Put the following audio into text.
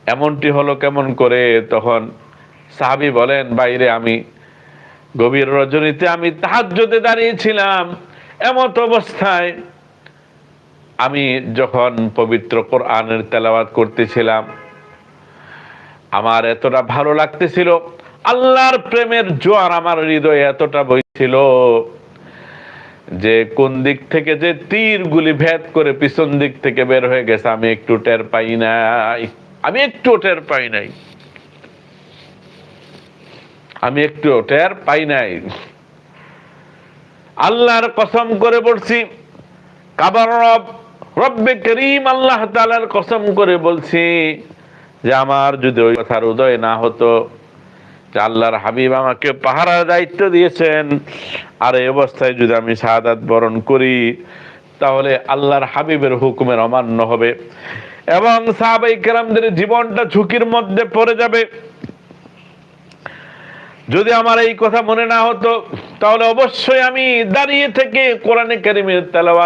এমনটি হলো কেমন করে? তখন সাহাবী বলেন, বাইরে আমি গভীর রজনীতে আমি তাহাজ্জুদে দাঁড়িয়েছিলাম, এমত অবস্থায় আমি যখন পবিত্র কোরআনের তেলাওয়াত করতেছিলাম, আমার এতটা ভালো লাগতেছিল, আল্লাহর প্রেমের জোয়ার আমার হৃদয়ে এতটা বইছিল যে কোন দিক থেকে যে তীর গুলি ভেদ করে পিছন দিক থেকে বের হয়ে গেছে আমি একটু টের পাই নাই, আমি একটু টের পাই নাই, আমি একটু টের পাই নাই। আল্লাহর কসম করে বলছি, কাবার রব রব্বে করিম আল্লাহ তাআলার কসম করে বলছি যে আমার যদি ওই কথার উদয় না হতো যে আল্লাহর হাবিব আমাকে পাহারার দায়িত্ব দিয়েছেন, আর এই অবস্থায় যদি আমি শাহাদাত বরণ করি তাহলে আল্লাহর হাবিবের হুকুমের অমান্য হবে এবং সাহাবায়ে কেরামদের জীবনটা ঝুঁকির মধ্যে পড়ে যাবে। যদি আমার এই কথা মনে না হতো তাহলে অবশ্যই আমি দাঁড়িয়ে থেকে কোরআনে কারীমের তেলাওয়াত